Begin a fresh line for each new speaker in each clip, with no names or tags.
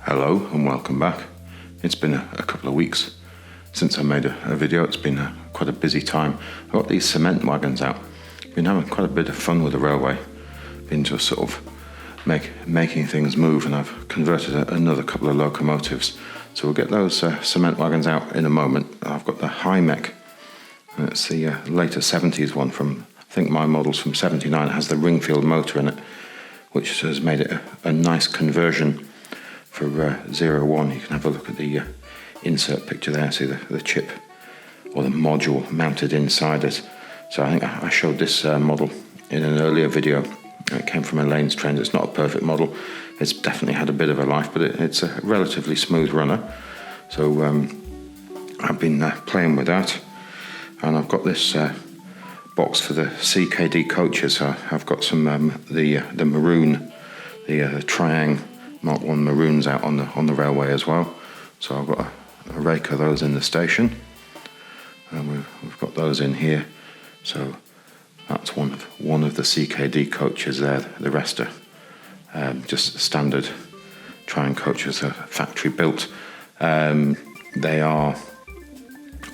Hello and welcome back. It's been a couple of weeks since I made a video. It's been quite a busy time. I've got these cement wagons out. Been having quite a bit of fun with the railway. Been just sort of making things move, and I've converted another couple of locomotives. So we'll get those cement wagons out in a moment. I've got the Hymek, and it's the later 70s one from, I think my model's from 79. It has the Ringfield motor in it, which has made it a nice conversion for 01. You can have a look at the insert picture there, see the chip or the module mounted inside it. So I think I showed this model in an earlier video. It came from Elaine's Trends. It's not a perfect model. It's definitely had a bit of a life, but it's a relatively smooth runner. So I've been playing with that, and I've got this box for the CKD coaches. I've got some the maroon, the Triang Mark 1 maroons out on the railway as well. So I've got a rake of those in the station, and we've got those in here. So that's one of the CKD coaches there. The rest are just standard Triang coaches, factory built. They are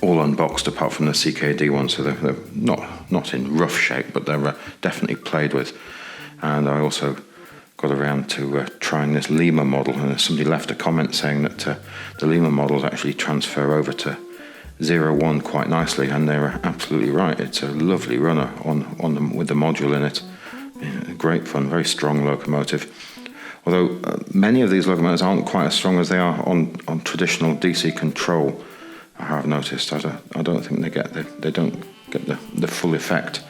all unboxed apart from the CKD one, so they're not in rough shape, but they're definitely played with. And I also got around to trying this Lima model, and somebody left a comment saying that the Lima models actually transfer over to 01 quite nicely, and they're absolutely right. It's a lovely runner with the module in it. Great fun, very strong locomotive. Although many of these locomotives aren't quite as strong as they are on traditional DC control, I have noticed. I don't think they don't get the full effect,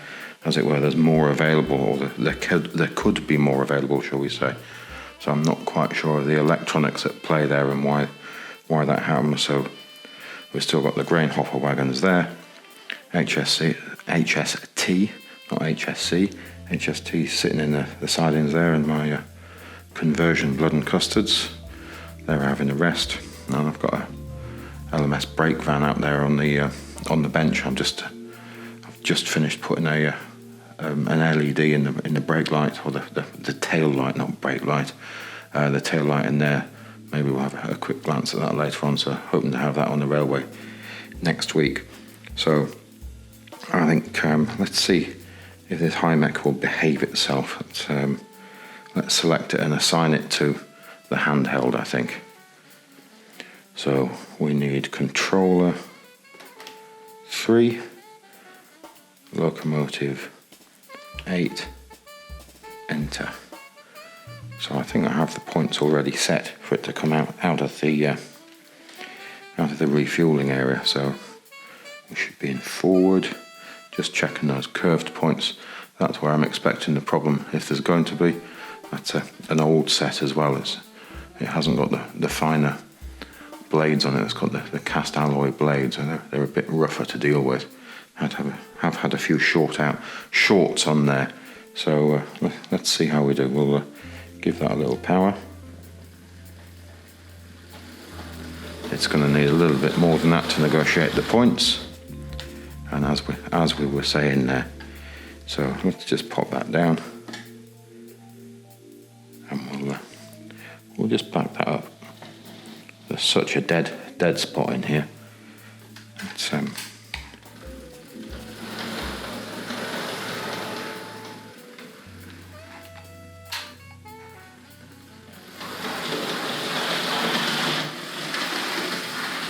as it were. There's more available, or there could be more available, shall we say. So I'm not quite sure of the electronics at play there and why that happens. So we've still got the grain hopper wagons there. HST, not HSC. HST sitting in the sidings there, and my conversion blood and custards. They're having a rest. And I've got a LMS brake van out there on the bench. I've just finished putting an LED in the brake light, or the tail light, not brake light. The tail light in there. Maybe we'll have a quick glance at that later on. So hoping to have that on the railway next week. So I think let's see if this Hymek will behave itself. Let's select it and assign it to the handheld, I think. So we need controller 3, locomotive 8, enter. So I think I have the points already set for it to come out of the refueling area. So we should be in forward, just checking those curved points. That's where I'm expecting the problem, if there's going to be. That's an old set as well. It hasn't got the finer blades on it. It's got the cast alloy blades, and they're a bit rougher to deal with. Have had a few shorts on there. So let's see how we do. We'll give that a little power. It's going to need a little bit more than that to negotiate the points. And as we were saying there, so let's just pop that down, and we'll just back that up. There's such a dead spot in here. It's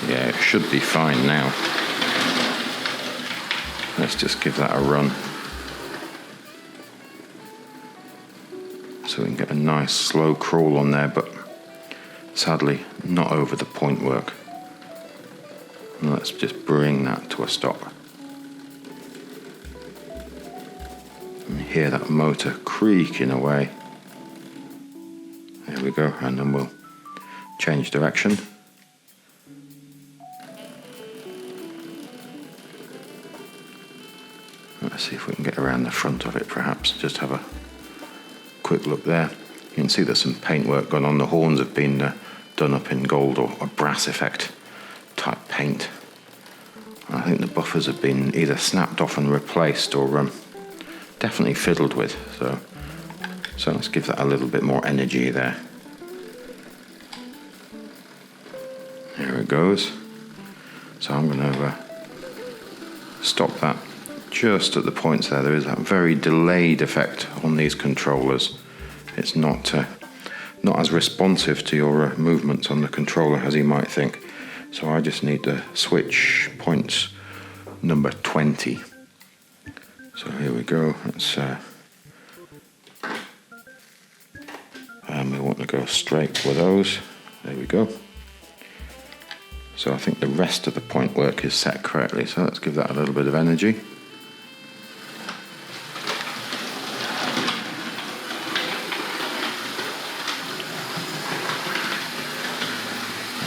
yeah, it should be fine now. Let's just give that a run, so we can get a nice slow crawl on there, but sadly not over the point work. And let's just bring that to a stop. And hear that motor creaking away. There we go, and then we'll change direction. Let's see if we can get around the front of it, perhaps. Just have a quick look there. You can see there's some paintwork going on. The horns have been done up in gold or brass effect type paint. I think the buffers have been either snapped off and replaced, or definitely fiddled with. So let's give that a little bit more energy there. it goes. So I'm going to stop that just at the points there. There is that very delayed effect on these controllers. It's not as responsive to your movements on the controller as you might think. So I just need to switch points number 20. So here we go. Let's and we want to go straight with those. There we go. So I think the rest of the point work is set correctly. So let's give that a little bit of energy.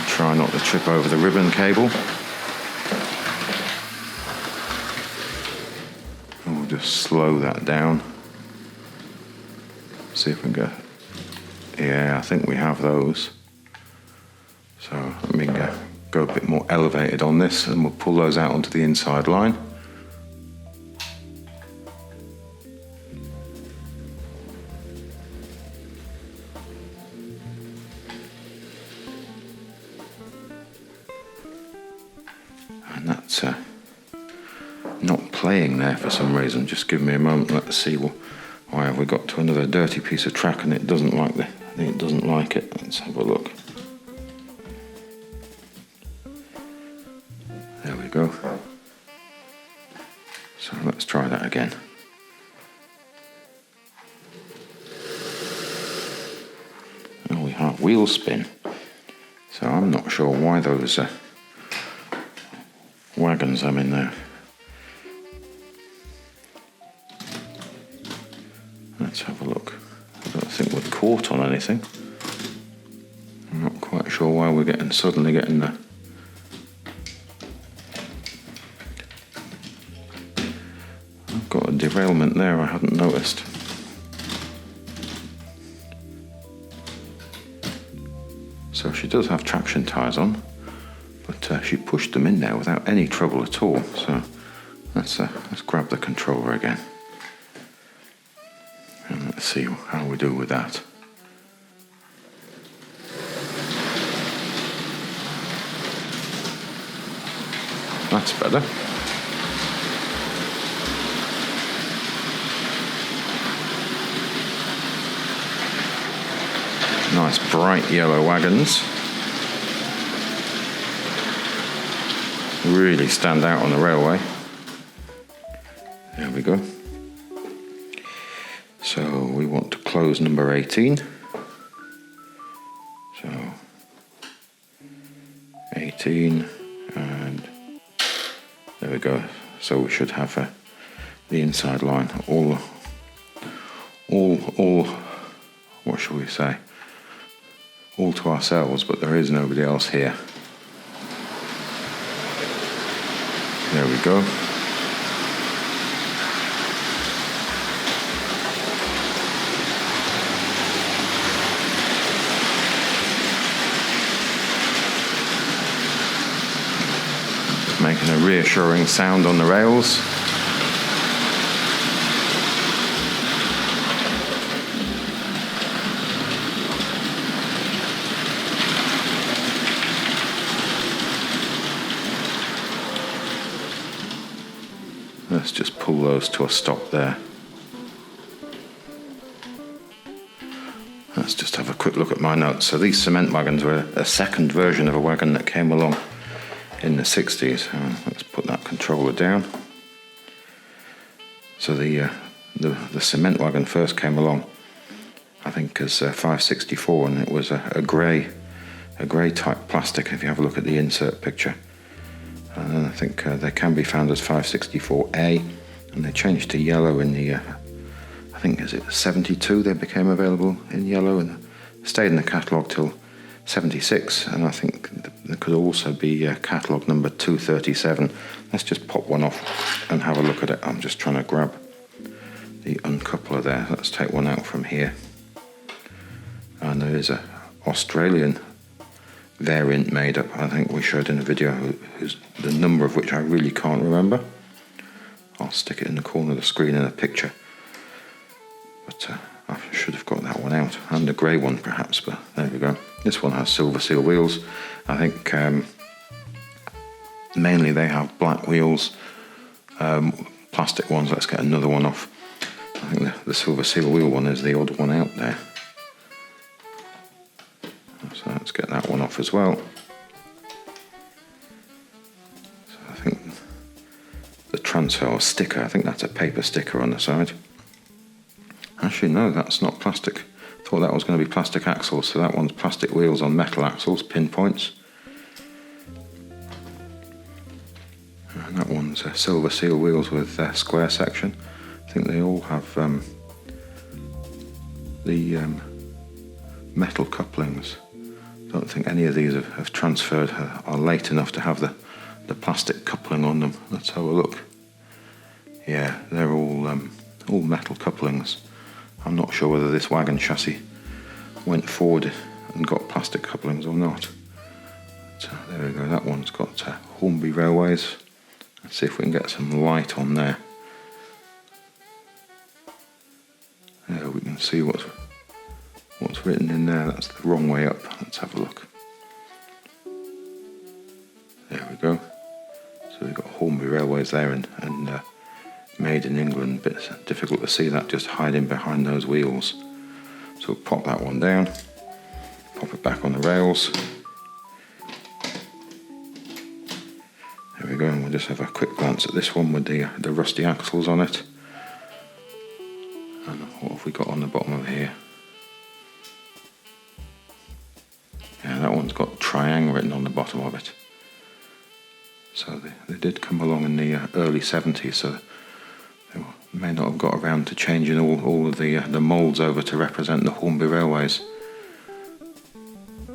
Try not to trip over the ribbon cable. And we'll just slow that down. See if we can go. Yeah, I think we have those. So let me go a bit more elevated on this, and we'll pull those out onto the inside line. And that's not playing there for some reason. Just give me a moment. Let's see why have we got to another dirty piece of track and it doesn't like I think it doesn't like it. Let's have a look. There we go. So let's try that again. Oh, we have wheel spin. So I'm not sure why those wagons I'm in there. Let's have a look. I don't think we're caught on anything. I'm not quite sure why we're suddenly getting the... I've got a derailment there I hadn't noticed. So she does have traction tyres on, but she pushed them in there without any trouble at all. So let's grab the controller again. And let's see how we do with that. That's better. Nice bright yellow wagons. Really stand out on the railway. There we go. So we want to close number 18. So 18, and there we go. So we should have the inside line all what shall we say? All to ourselves, but there is nobody else here. There we go. Making a reassuring sound on the rails. Let's just pull those to a stop there. Let's just have a quick look at my notes. So these cement wagons were a second version of a wagon that came along in the 60s. Let's put that controller down. So the cement wagon first came along, I think, as 564, and it was a grey type plastic. If you have a look at the insert picture, and then I think they can be found as 564A, and they changed to yellow in the I think is it 72 they became available in yellow, and stayed in the catalogue till 76, and I think there could also be catalogue number 237. Let's just pop one off and have a look at it. I'm just trying to grab the uncoupler there. Let's take one out from here. And there is a Australian variant made up, I think we showed in a video, who's the number of which I really can't remember. I'll stick it in the corner of the screen in a picture. But I should have got that one out, and the grey one perhaps, but there we go. This one has silver seal wheels. I think Mainly they have black wheels, plastic ones. Let's get another one off. I think the silver seal wheel one is the odd one out there. So let's get that one off as well. So I think the transfer sticker, I think that's a paper sticker on the side. Actually no, that's not plastic. Thought that was going to be plastic axles, so that one's plastic wheels on metal axles, pinpoints. And that one's silver seal wheels with square section. I think they all have the metal couplings. Don't think any of these have transferred, are late enough to have the plastic coupling on them. Let's have a look. Yeah, they're all metal couplings. I'm not sure whether this wagon chassis went forward and got plastic couplings or not. So there we go, that one's got Hornby Railways. Let's see if we can get some light on there. There we can see what's written in there. That's the wrong way up. Let's have a look. There we go. So we've got Hornby Railways there and made in England. Bit difficult to see that just hiding behind those wheels. So we'll pop that one down, pop it back on the rails. There we go, and we'll just have a quick glance at this one with the rusty axles on it. And what have we got on the bottom of here? Yeah, that one's got Triangle written on the bottom of it. So they did come along in the early 70s, so they may not have got around to changing all of the moulds over to represent the Hornby Railways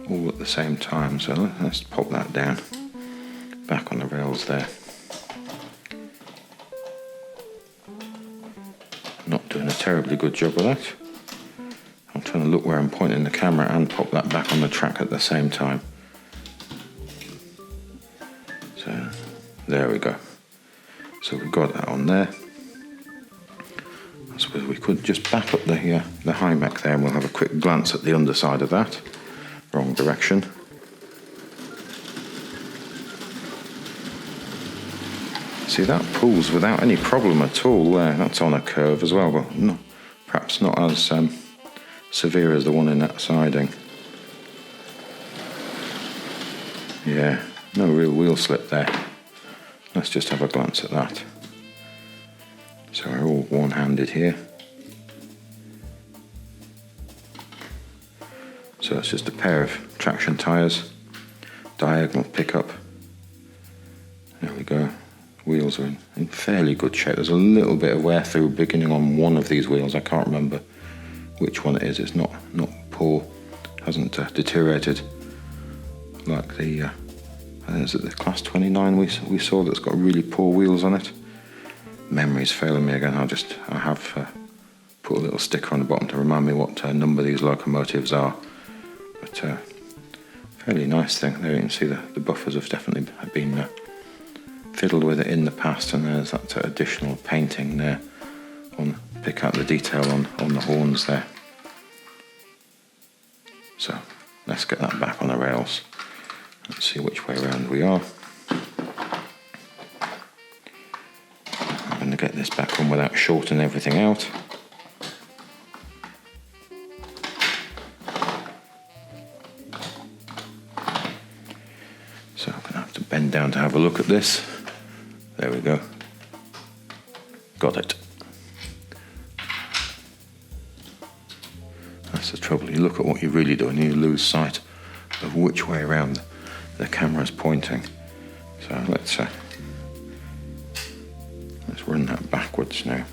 all at the same time. So let's pop that down, back on the rails there. Not doing a terribly good job of that. I'm trying to look where I'm pointing the camera and pop that back on the track at the same time. So there we go. So we've got that on there. I suppose we could just back up the Hymek there, and we'll have a quick glance at the underside of that. Wrong direction. See, that pulls without any problem at all there. That's on a curve as well, but no, perhaps not as severe as the one in that siding. Yeah, no real wheel slip there. Let's just have a glance at that. So we're all one-handed here. So it's just a pair of traction tyres, diagonal pickup. There we go. Wheels are in fairly good shape. There's a little bit of wear through beginning on one of these wheels. I can't remember which one it is. It's not poor, hasn't deteriorated like the is it the class 29 we saw that's got really poor wheels on it. Memory's failing me again. I have put a little sticker on the bottom to remind me what number these locomotives are. But fairly nice thing. There you can see the buffers have definitely been fiddled with it in the past, and there's that additional painting there pick out the detail on the horns there. So let's get that back on the rails. Let's see which way around we are. I'm going to get this back on without shorting everything out. So I'm going to have to bend down to have a look at this. There we go. Got it. That's the trouble. You look at what you're really doing, you lose sight of which way around the camera's pointing. So let's run that backwards now.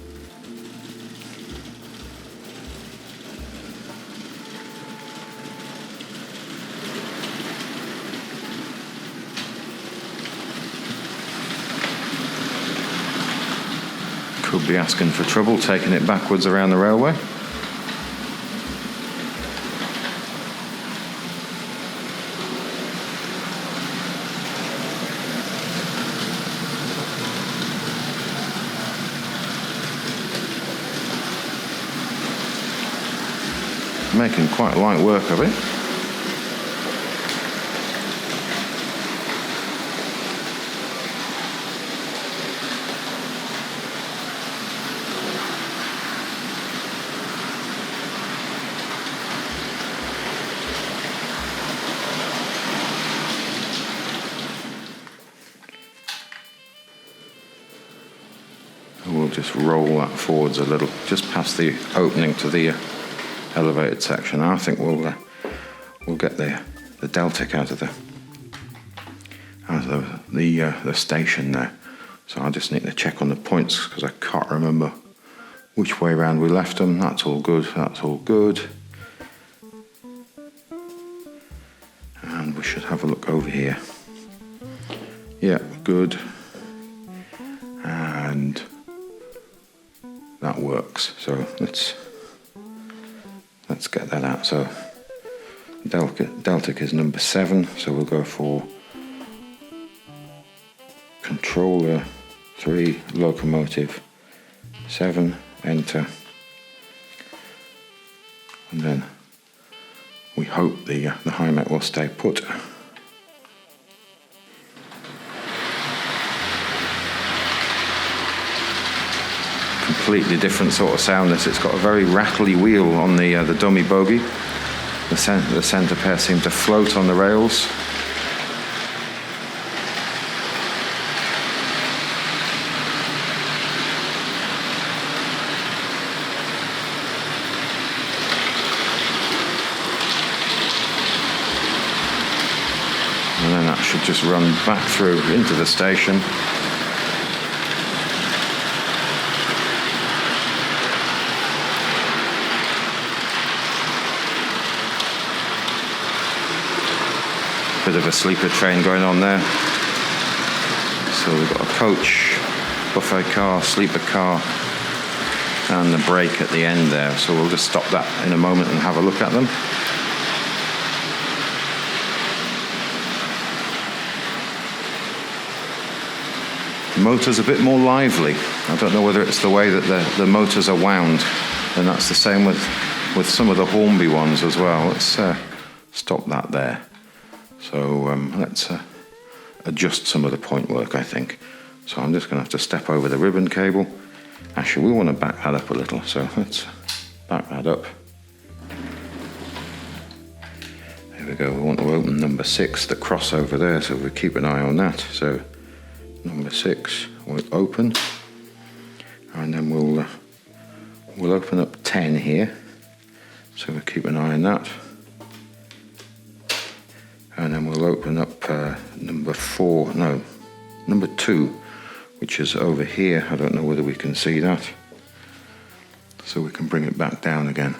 Could be asking for trouble taking it backwards around the railway. Making quite light work of it. We'll just roll that forwards a little, just past the opening to the elevated section. I think we'll get the Deltic out of the station there. So I just need to check on the points because I can't remember which way around we left them. That's all good. That's all good. And we should have a look over here. Yeah, good. And that works. So let's get that out. So Deltic is number 7. So we'll go for controller 3, locomotive 7, enter. And then we hope the Hymek will stay put. Completely different sort of sound this. It's got a very rattly wheel on the dummy bogie. The centre pair seem to float on the rails. And then that should just run back through into the station. Bit of a sleeper train going on there. So we've got a coach, buffet car, sleeper car, and the brake at the end there. So we'll just stop that in a moment and have a look at them. The motor's a bit more lively. I don't know whether it's the way that the motors are wound, and that's the same with some of the Hornby ones as well. Let's stop that there. So let's adjust some of the point work, I think. So I'm just going to have to step over the ribbon cable. Actually, we want to back that up a little, so let's back that up. There we go. We want to open number 6, the crossover there, so we keep an eye on that. So number 6 will open, and then we'll open up 10 here. So we'll keep an eye on that. And then we'll open up number 2, which is over here. I don't know whether we can see that. So we can bring it back down again.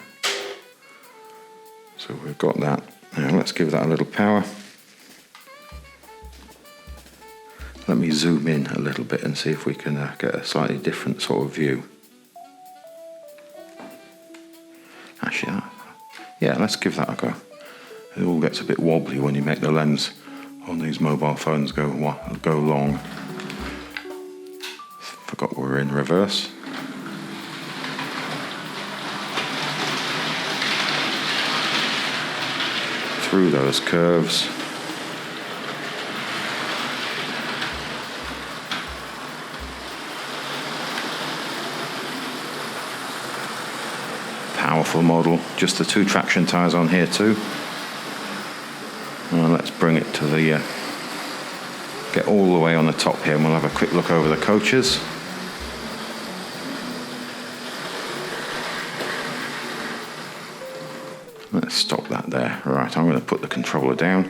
So we've got that. Now let's give that a little power. Let me zoom in a little bit and see if we can get a slightly different sort of view. Actually, yeah, let's give that a go. It all gets a bit wobbly when you make the lens on these mobile phones go long. Forgot we're in reverse. Through those curves. Powerful model. Just the 2 traction tyres on here too. Well, let's bring it to get all the way on the top here, and we'll have a quick look over the coaches. Let's stop that there. Right, I'm going to put the controller down.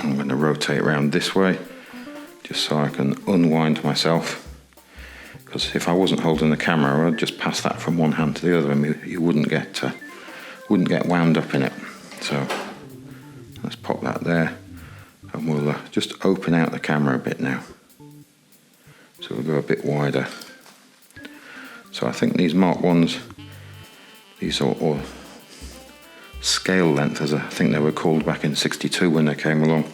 I'm going to rotate around this way, just so I can unwind myself. Because if I wasn't holding the camera, I'd just pass that from one hand to the other, and you wouldn't get wound up in it. So let's pop that there, and we'll just open out the camera a bit now. So we'll go a bit wider. So I think these Mark 1s, these or scale length, as I think they were called back in '62 when they came along,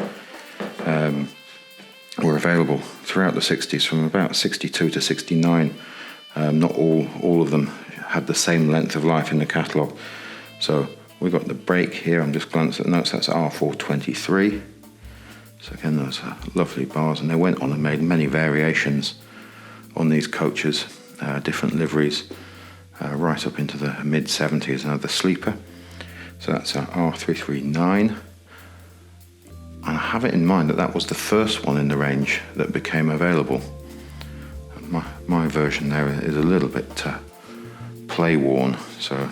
were available throughout the 60s, from about 62 to 69. Not all of them had the same length of life in the catalogue. So we've got the brake here. I'm just glancing at the notes. That's R.074. So again, those are lovely bars, and they went on and made many variations on these coaches, different liveries, right up into the mid-70s. Now the sleeper, so that's our R339, and I have it in mind that was the first one in the range that became available. my version there is a little bit play worn, so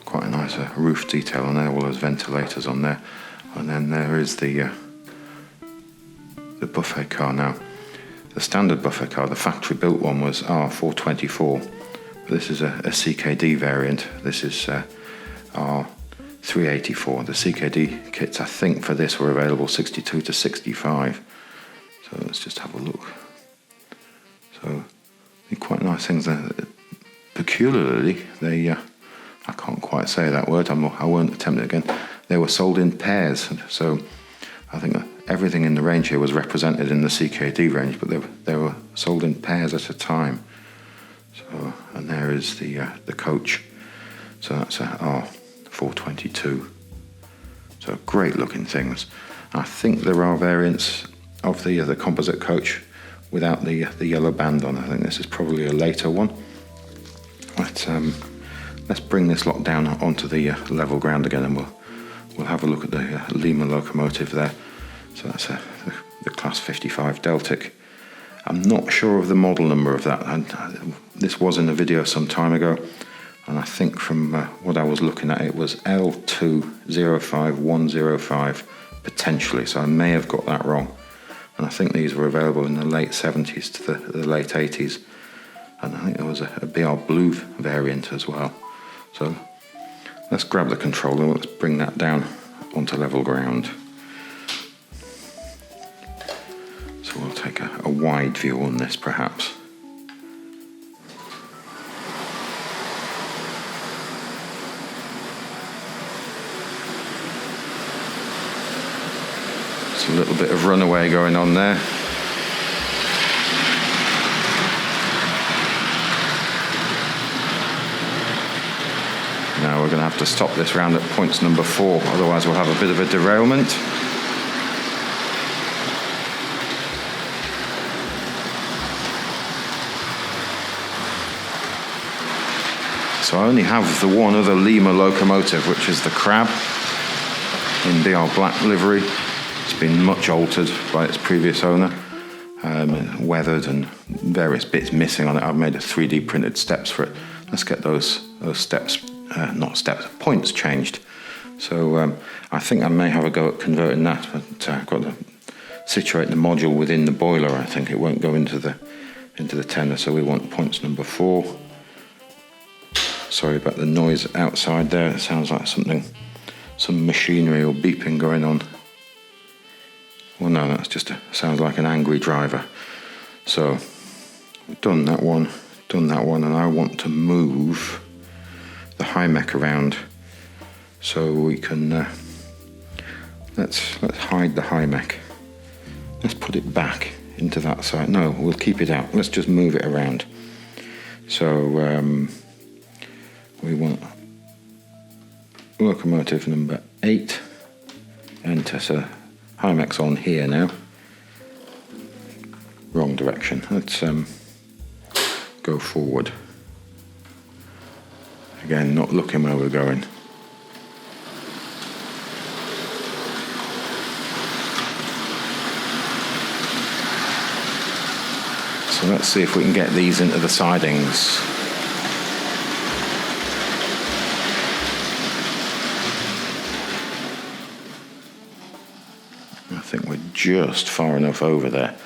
quite a nice roof detail on there, all those ventilators on there. And then there is the buffet car. Now, the standard buffet car, the factory built one, was R.074. This is a CKD variant. This is R.074. The CKD kits, I think, for this were available 62 to 65. So let's just have a look. So, quite nice things. Peculiarly, they, I can't quite say that word, I won't attempt it again. They were sold in pairs. So I think everything in the range here was represented in the CKD range, but they were sold in pairs at a time. So, and there is the coach. So that's a R.422. So great looking things. I think there are variants of the composite coach without the yellow band on. I think this is probably a later one. But let's bring this lot down onto the level ground again, and we'll have a look at the Lima locomotive there. So that's the class 55 Deltic. I'm not sure of the model number of that. This was in a video some time ago, and I think from what I was looking at, it was L.05105 potentially, so I may have got that wrong. And I think these were available in the late 70s to the late 80s, and I think there was a BR Blue variant as well. So let's grab the controller, let's bring that down onto level ground. So we'll take a wide view on this perhaps. There's a little bit of runaway going on there. Now we're going to have to stop this round at points number 4, otherwise we'll have a bit of a derailment. So I only have the one other Lima locomotive, which is the Crab in BR Black livery. It's been much altered by its previous owner, weathered and various bits missing on it. I've made a 3D printed steps for it. Let's get those steps, points changed. So I think I may have a go at converting that, but I've got to situate the module within the boiler. I think it won't go into the tender, so we want points number 4. Sorry about the noise outside there. It sounds like some machinery or beeping going on. Well, no, that's sounds like an angry driver. So we've done that one, and I want to move the Hymek around so we can let's hide the Hymek. Let's put it back into that side. No, we'll keep it out. Let's just move it around. So we want locomotive number 8. Enter. So Hymek's on here now. Wrong direction. Let's go forward. Again, not looking where we're going. So let's see if we can get these into the sidings. I think we're just far enough over there.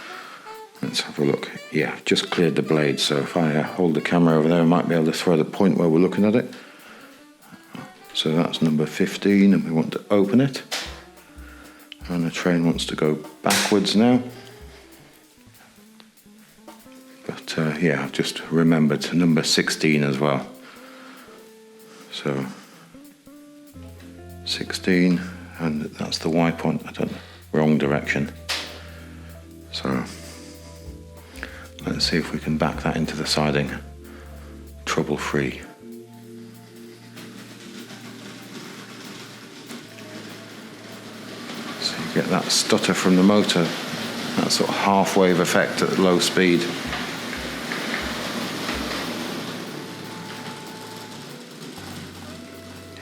Let's have a look. Yeah, just cleared the blade, so if I hold the camera over there, I might be able to throw the point where we're looking at it. So that's number 15, and we want to open it. And the train wants to go backwards now. But yeah, I've just remembered number 16 as well. So 16, and that's the Y point. I don't know. Wrong direction. So let's see if we can back that into the siding trouble-free. So you get that stutter from the motor, that sort of half-wave effect at low speed.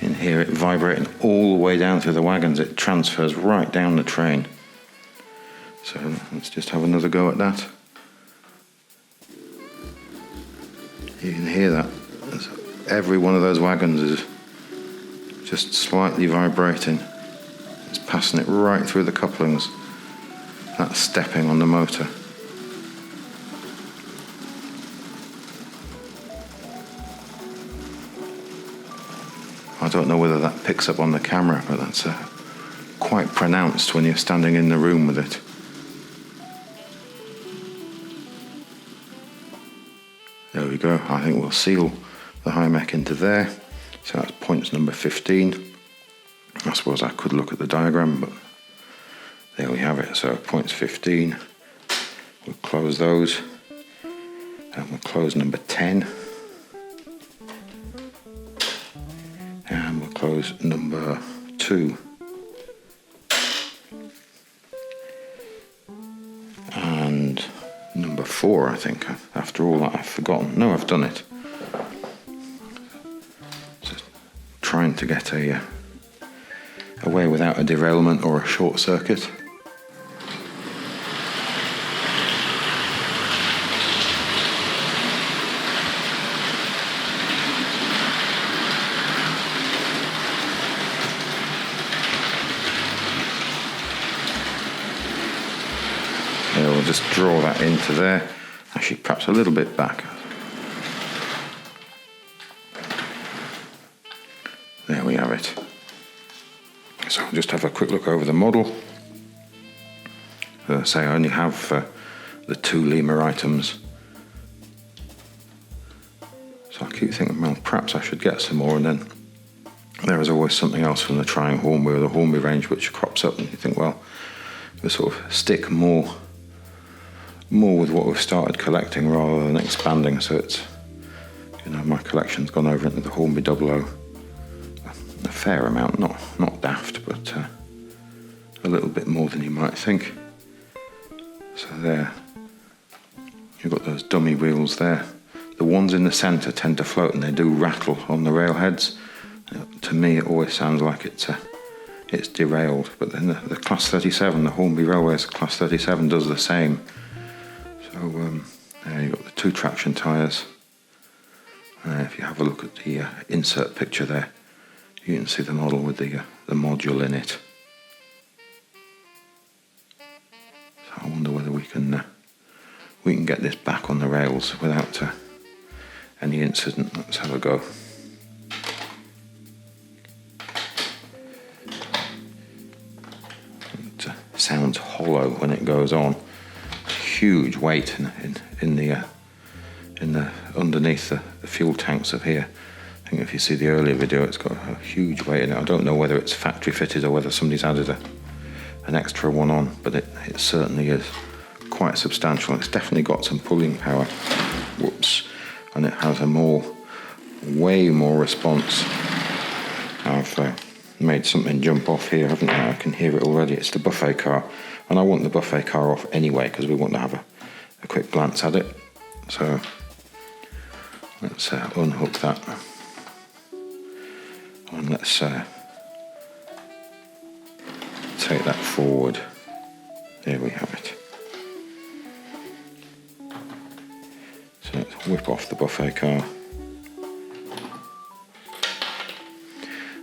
In here it vibrating all the way down through the wagons, it transfers right down the train. So let's just have another go at that. You can hear that. Every one of those wagons is just slightly vibrating. It's passing it right through the couplings. That's stepping on the motor. I don't know whether that picks up on the camera, but that's quite pronounced when you're standing in the room with it. There we go. I think we'll seal the Hymek into there. So that's points number 15. I suppose I could look at the diagram, but there we have it. So points 15. We'll close those. And we'll close number 10. And we'll close number 2. And number 4, I think. After all that, I've forgotten. No, I've done it. Just trying to get away without a derailment or a short circuit. We'll just draw that into there, actually perhaps a little bit back. There we have it. So I'll just have a quick look over the model. As I say, I only have the 2 Lima items. So I keep thinking, well, perhaps I should get some more, and then there is always something else from the Trying Hornby or the Hornby range which crops up, and you think, well, we'll sort of stick more with what we've started collecting rather than expanding. So it's, my collection's gone over into the Hornby 00 a fair amount, not daft, but a little bit more than you might think. So there, you've got those dummy wheels there. The ones in the centre tend to float and they do rattle on the railheads. To me, it always sounds like it's derailed. But then the Class 37, the Hornby Railways Class 37 does the same. So there you've got the 2 traction tyres. If you have a look at the insert picture there, you can see the model with the module in it. So I wonder whether we can get this back on the rails without any incident. Let's have a go. It sounds hollow when it goes on. Huge weight in the underneath the fuel tanks of here. I think if you see the earlier video, it's got a huge weight in it. I don't know whether it's factory fitted or whether somebody's added an extra one on, but it certainly is quite substantial. It's definitely got some pulling power. Whoops. And it has way more response. I've made something jump off here, haven't I? I can hear it already. It's the buffet car. And I want the buffet car off anyway because we want to have a quick glance at it. So let's unhook that. And let's take that forward. There we have it. So let's whip off the buffet car.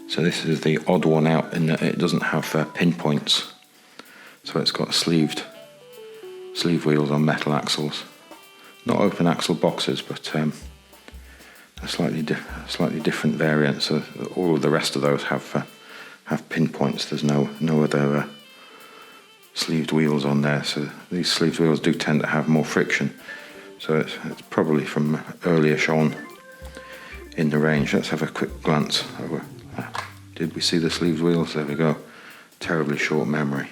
So this is the odd one out in that it doesn't have pinpoints. So it's got sleeve wheels on metal axles. Not open axle boxes, but a slightly different variant. So all of the rest of those have pinpoints. There's no other sleeved wheels on there. So these sleeved wheels do tend to have more friction. So it's probably from earlier on in the range. Let's have a quick glance over. Did we see the sleeved wheels? There we go. Terribly short memory.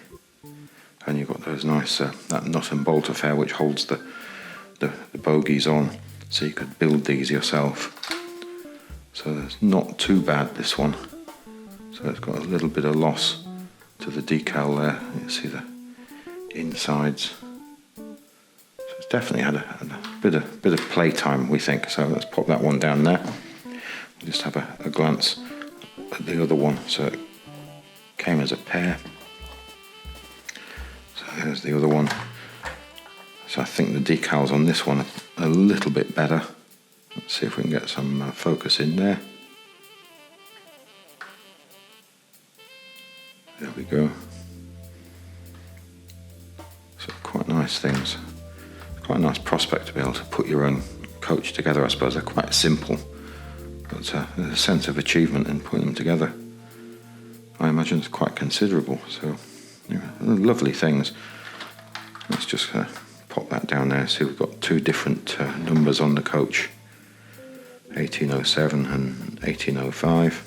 And you've got those nice, that nut and bolt affair which holds the bogies on, so you could build these yourself. So it's not too bad, this one. So it's got a little bit of loss to the decal there. You see the insides. So it's definitely had a bit of playtime, we think. So let's pop that one down there. We'll just have a glance at the other one. So it came as a pair. There's the other one. So I think the decals on this one are a little bit better. Let's see if we can get some focus in there. There we go. So quite nice things. Quite a nice prospect to be able to put your own coach together. I suppose they're quite simple, but there's a sense of achievement in putting them together. I imagine it's quite considerable. So lovely things. Let's just pop that down there. See, we've got two different numbers on the coach, 1807 and 1805.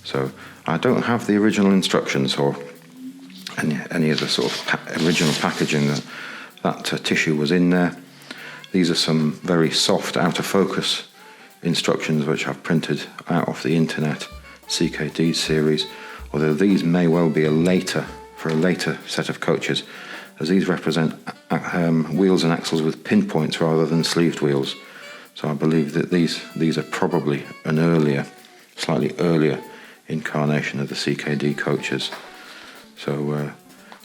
So I don't have the original instructions or any of the sort of original packaging that tissue was in there. These are some very soft out of focus instructions which I've printed out off the internet, CKD series, although these may well be for a later set of coaches, as these represent wheels and axles with pinpoints rather than sleeved wheels. So I believe that these are probably an slightly earlier incarnation of the CKD coaches. So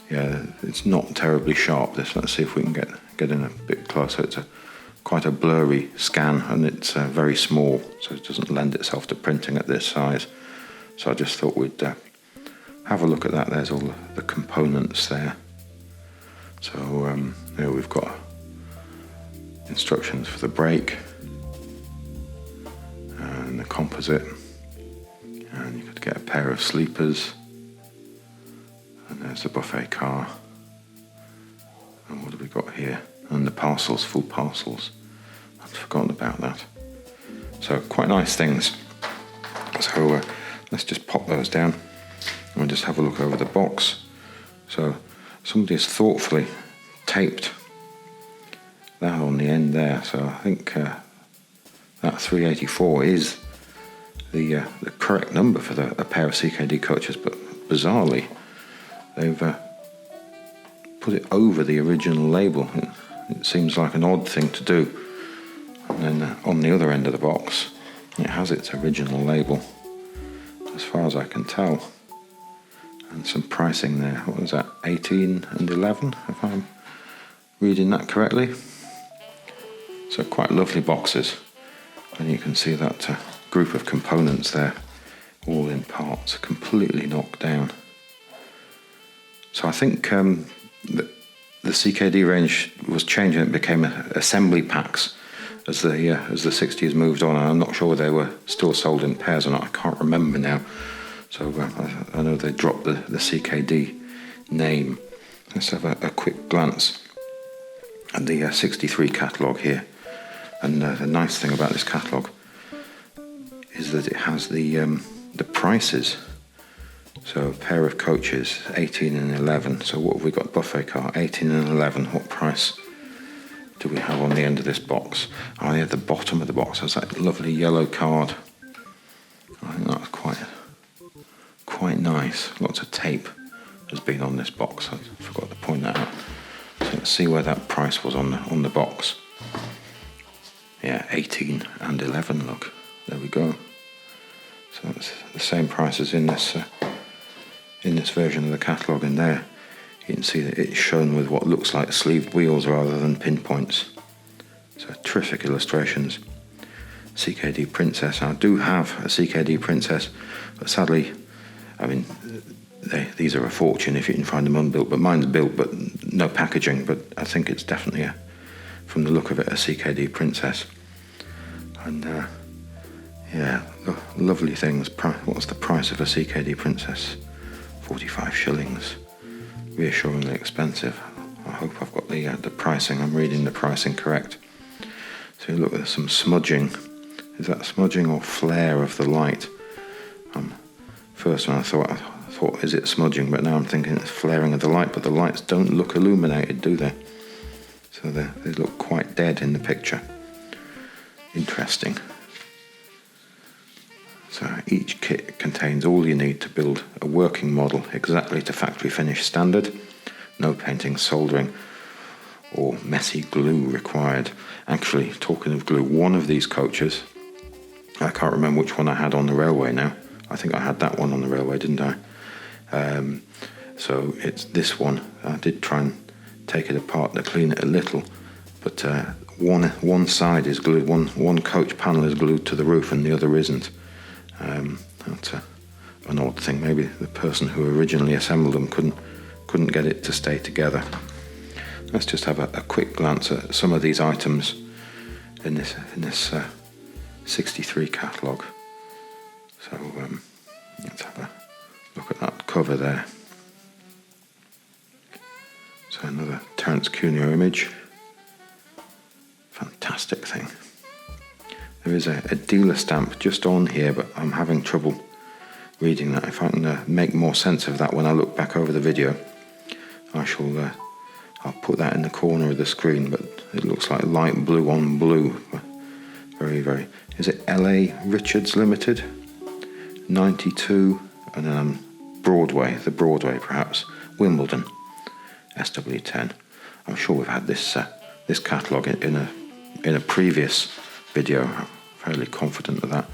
yeah, it's not terribly sharp, this. Let's see if we can get in a bit closer. It's quite a blurry scan, and it's very small, so it doesn't lend itself to printing at this size. So I just thought we'd have a look at that. There's all the components there. So here we've got instructions for the brake and the composite, and you could get a pair of sleepers, and there's the buffet car, and what have we got here? And the parcels, full parcels. I'd forgotten about that. So quite nice things. So let's just pop those down and we'll just have a look over the box. So somebody has thoughtfully taped that on the end there. So I think that 384 is the correct number for a pair of CKD coaches, but bizarrely they've put it over the original label. It seems like an odd thing to do. And then on the other end of the box, it has its original label, as far as I can tell. And some pricing there. What was that? 18 and 11, if I'm reading that correctly. So quite lovely boxes. And you can see that group of components there, all in parts, completely knocked down. So I think the CKD range was changing. It became assembly packs as the 60s moved on. And I'm not sure they were still sold in pairs or not. I can't remember now. So I know they dropped the CKD name. Let's have a quick glance at the 63 catalogue here. And the nice thing about this catalogue is that it has the prices. So a pair of coaches, 18 and 11. So what have we got? Buffet car, 18 and 11. What price do we have on the end of this box? Oh yeah, the bottom of the box has that lovely yellow card. I think that's quite nice. Lots of tape has been on this box. I forgot to point that out. So let's see where that price was on the box. Yeah, 18 and 11. Look, there we go. So that's the same price as in this version of the catalogue in there. You can see that it's shown with what looks like sleeved wheels rather than pinpoints. So terrific illustrations. CKD Princess. I do have a CKD Princess, but sadly, I mean, these are a fortune if you can find them unbuilt, but mine's built, but no packaging. But I think it's definitely, from the look of it, a CKD Princess. And yeah, lovely things. What's the price of a CKD Princess? 45 shillings. Reassuringly expensive. I hope I've got the pricing. I'm reading the pricing correct. So you look at some smudging. Is that smudging or flare of the light? First when I thought, is it smudging? But now I'm thinking it's flaring of the light. But the lights don't look illuminated, do they? So they look quite dead in the picture. Interesting. So each kit contains all you need to build a working model exactly to factory finish standard. No painting, soldering, or messy glue required. Actually, talking of glue, one of these coaches, I can't remember which one I had on the railway now. I think I had that one on the railway, didn't I? So it's this one. I did try and take it apart to clean it a little, but one side is glued, one coach panel is glued to the roof and the other isn't. That's an odd thing. Maybe the person who originally assembled them couldn't get it to stay together. Let's just have a quick glance at some of these items in this 63 catalogue. So let's have a look at that cover there. So another Terence Cuneo image. Fantastic thing. There is a dealer stamp just on here, but I'm having trouble reading that. If I can make more sense of that when I look back over the video, I'll put that in the corner of the screen, but it looks like light blue on blue. Very, very. Is it LA Richards Limited? 92, and then Broadway, the Broadway perhaps. Wimbledon, SW10. I'm sure we've had this catalogue in a previous video. I'm fairly confident of that.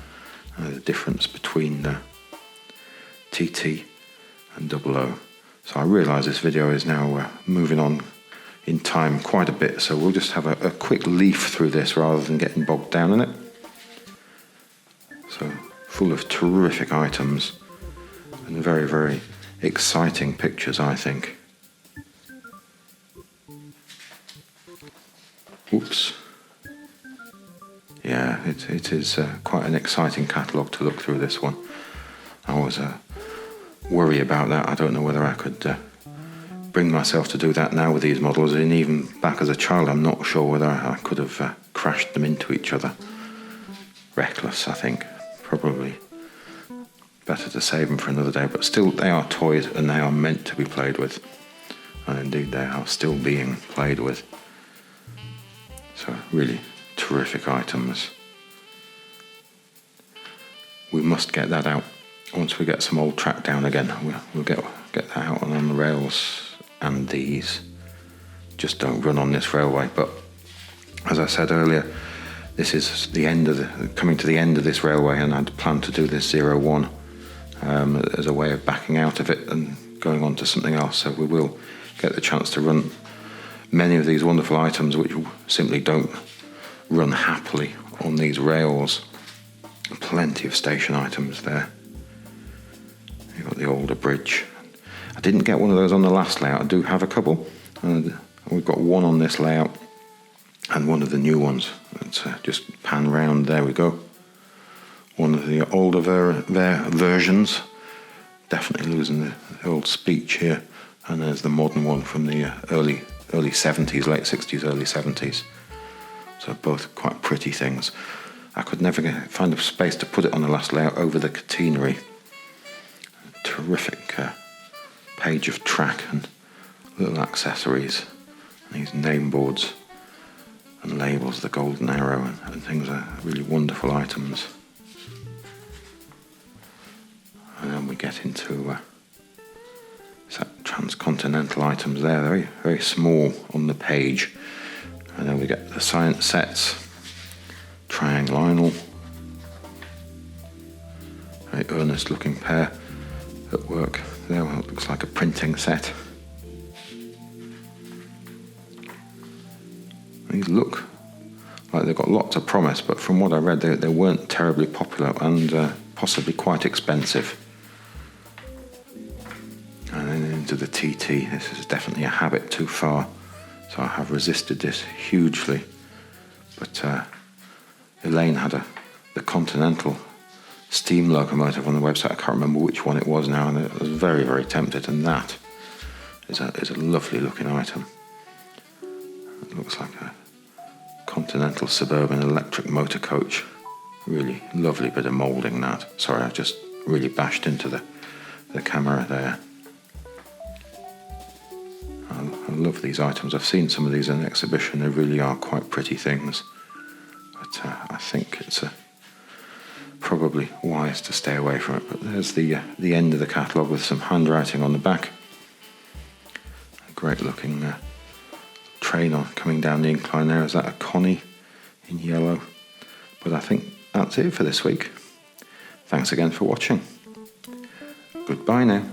The difference between TT and 00. So I realise this video is now moving on in time quite a bit, so we'll just have a quick leaf through this rather than getting bogged down in it. So full of terrific items and very, very exciting pictures, I think. Oops. Yeah, it is quite an exciting catalogue to look through, this one. I always worry about that. I don't know whether I could bring myself to do that now with these models, and even back as a child I'm not sure whether I could have crashed them into each other. Reckless, I think. Probably better to save them for another day, but still they are toys and they are meant to be played with, and indeed they are still being played with. So really terrific items. We must get that out once we get some old track down again. We'll get that out on the rails, and these just don't run on this railway. But as I said earlier, this is coming to the end of this railway, and I'd planned to do this 01 as a way of backing out of it and going on to something else. So we will get the chance to run many of these wonderful items which simply don't run happily on these rails. Plenty of station items there. You've got the older bridge. I didn't get one of those on the last layout. I do have a couple. We've got one on this layout and one of the new ones. Let's just pan round. There we go. One of the older versions. Definitely losing the old speech here. And there's the modern one from the early 70s, late 60s, early 70s. So both quite pretty things. I could never find a space to put it on the last layout over the catenary. Terrific page of track and little accessories. And these name boards and labels, the golden arrow and things are really wonderful items. And then we get into transcontinental items there, very, very small on the page. And then we get the science sets, trianglinal, very earnest looking pair at work there. Well, it looks like a printing set. These look like they've got lots of promise, but from what I read they weren't terribly popular and possibly quite expensive. And then into the TT. This is definitely a habit too far, so I have resisted this hugely. But Elaine had the Continental steam locomotive on the website. I can't remember which one it was now, and I was very, very tempted. And that is a lovely looking item. It looks like a Continental Suburban electric motor coach. Really lovely bit of moulding that. Sorry, I just really bashed into the camera there. I love these items. I've seen some of these in an exhibition. They really are quite pretty things. But I think it's probably wise to stay away from it. But there's the end of the catalogue with some handwriting on the back. A great looking train coming down the incline there. Is that a Connie in yellow? But I think that's it for this week. Thanks again for watching. Goodbye now.